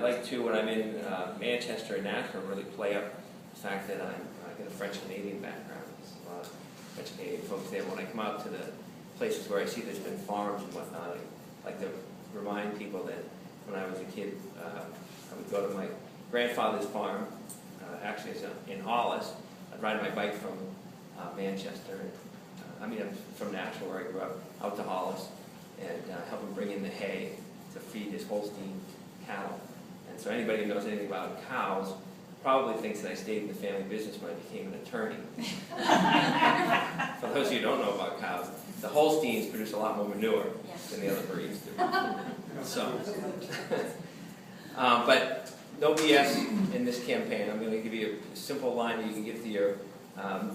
like to, when I'm in Manchester and Nashville, really play up the fact that I got a French-Canadian background. There's a lot of French-Canadian folks there. When I come out to the places where I see there's been farms and whatnot, I like to remind people that when I was a kid, I would go to my grandfather's farm, actually it's in Hollis. I'd ride my bike from Manchester, I'm from Nashville where I grew up, out to Hollis, and help him bring in the hay to feed his Holstein cattle. And so anybody who knows anything about cows probably thinks that I stayed in the family business when I became an attorney. For those of you who don't know about cows, the Holsteins produce a lot more manure than the other breeds do. So, but no BS in this campaign. I'm going to give you a simple line that you can give to your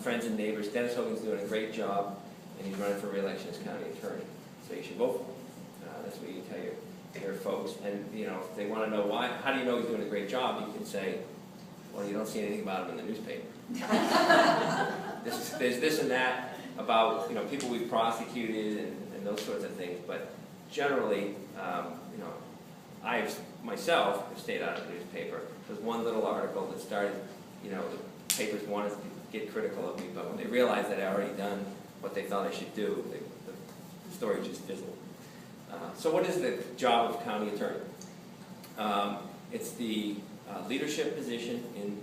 friends and neighbors. Dennis Hogan's doing a great job, and he's running for re-election as county attorney. So you should vote for him. That's what you can tell your folks. And you know, if they want to know why, how do you know he's doing a great job? You can say, well, you don't see anything about him in the newspaper. There's this and that about people we've prosecuted and those sorts of things, but generally, I myself have stayed out of the newspaper. There's one little article that started, the papers wanted to get critical of me, but when they realized that I already done what they thought I should do, the story just fizzled. So what is the job of county attorney? It's the leadership position in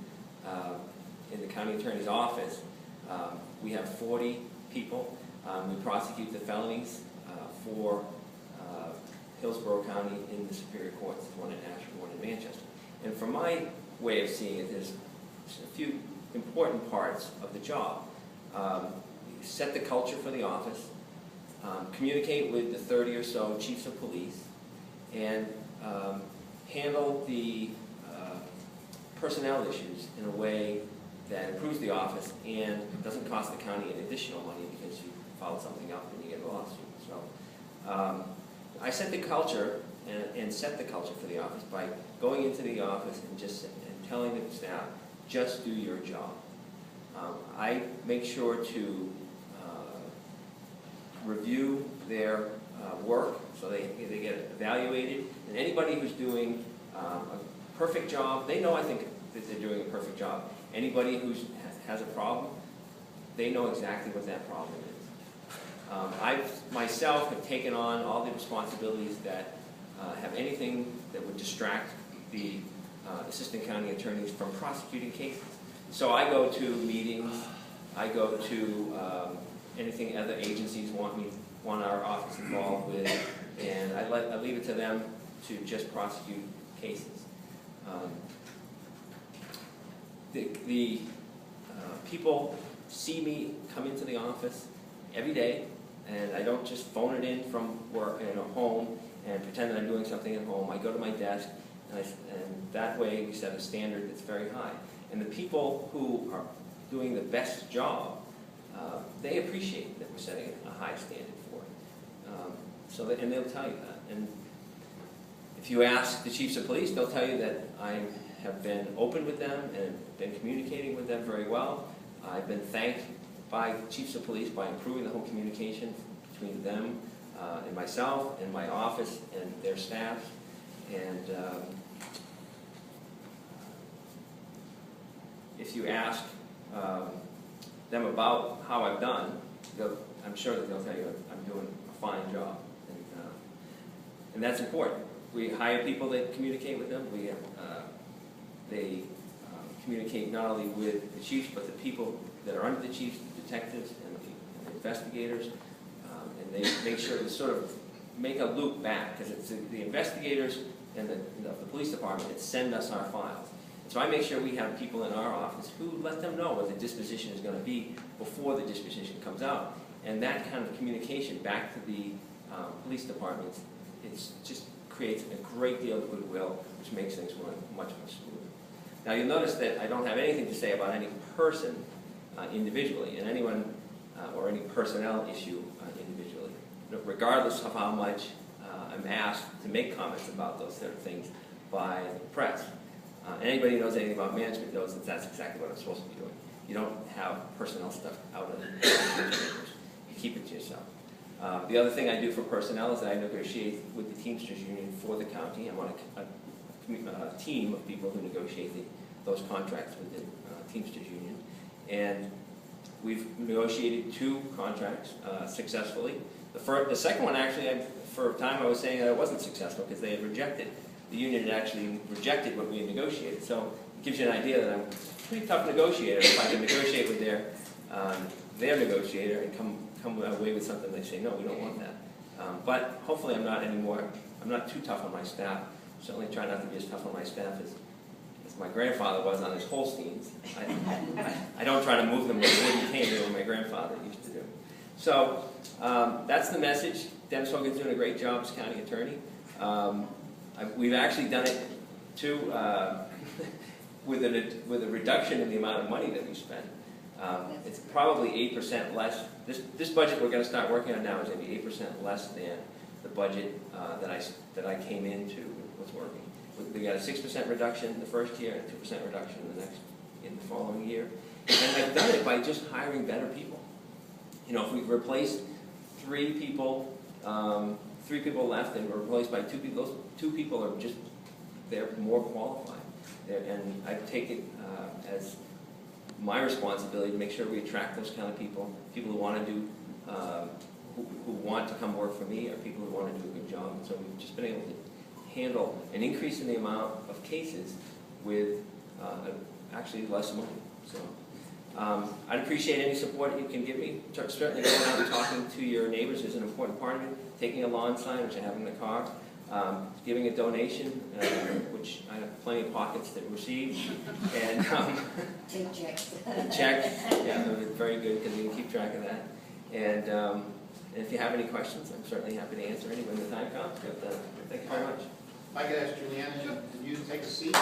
the county attorney's office. We have 40 people. We prosecute the felonies for Hillsborough County in the Superior Courts, one in Nashville, one in Manchester. And from my way of seeing it, there's a few important parts of the job. Set the culture for the office, communicate with the 30 or so chiefs of police, and handle the personnel issues in a way that improves the office and doesn't cost the county any additional money because you follow something up and you get a lawsuit. So I set the culture and set the culture for the office by going into the office and telling the staff, just do your job. I make sure to review their work so they get evaluated, and anybody who's doing a perfect job, they know I think that they're doing a perfect job. Anybody who has a problem, they know exactly what that problem is. I myself have taken on all the responsibilities that have anything that would distract the assistant county attorneys from prosecuting cases. So I go to meetings, I go to anything other agencies want our office involved with, and I leave it to them to just prosecute cases. The people see me come into the office every day, and I don't just phone it in from work, home, and pretend that I'm doing something at home. I go to my desk, and that way we set a standard that's very high. And the people who are doing the best job, they appreciate that we're setting a high standard for it. And they'll tell you that. And if you ask the chiefs of police, they'll tell you that I have been open with them and been communicating with them very well. I've been thanked by chiefs of police by improving the whole communication between them and myself and my office and their staff. And if you ask them about how I've done, I'm sure that they'll tell you I'm doing a fine job. And that's important. We hire people that communicate with them. They communicate not only with the chiefs, but the people that are under the chiefs, the detectives and the investigators. And they make sure to sort of make a loop back, because it's the investigators and the police department that send us our files. And so I make sure we have people in our office who let them know what the disposition is going to be before the disposition comes out. And that kind of communication back to the police departments, it just creates a great deal of goodwill, which makes things run much, much smoother. Now you'll notice that I don't have anything to say about any person individually, and anyone or any personnel issue individually, regardless of how much I'm asked to make comments about those sort of things by the press. Anybody who knows anything about management knows that that's exactly what I'm supposed to be doing. You don't have personnel stuff out of the newspapers. You keep it to yourself. The other thing I do for personnel is that I negotiate with the Teamsters Union for the county. I'm on a team of people who negotiate those contracts with the Teamsters Union. And we've negotiated 2 contracts successfully. The second one, actually, for a time I was saying that it wasn't successful because they had rejected. The union had actually rejected what we had negotiated. So it gives you an idea that I'm a pretty tough negotiator. If I can negotiate with their negotiator and come away with something, they say, no, we don't want that. But hopefully I'm not too tough on my staff. Certainly try not to be as tough on my staff as my grandfather was on his Holsteins. I don't try to move them with a wooden cane the way my grandfather used to do. So that's the message. Dennis Hogan's doing a great job as county attorney. We've actually done it too with a reduction in the amount of money that we spend. It's probably 8% less. This budget we're going to start working on now is going to be 8% less than the budget that I came into was working. We got a 6% reduction the first year and a 2% reduction in the following year. And I've done it by just hiring better people. You know, if we replace 3 people, 3 people left and we're replaced by 2 people, those 2 people are just, they're more qualified. And I take it as my responsibility to make sure we attract those kind of people who want to do, who want to come work for me, or people who want to do a good job. And so we've just been able to handle an increase in the amount of cases with actually less money. So I'd appreciate any support you can give me. Certainly going out and talking to your neighbors is an important part of it. Taking a lawn sign, which I have in the car. Giving a donation, which I have plenty of pockets to receive. And Big checks. check, yeah, they're very good because you can keep track of that. And if you have any questions, I'm certainly happy to answer any when the time comes. But, thank you very much. If I could ask Juliana, did you take a seat?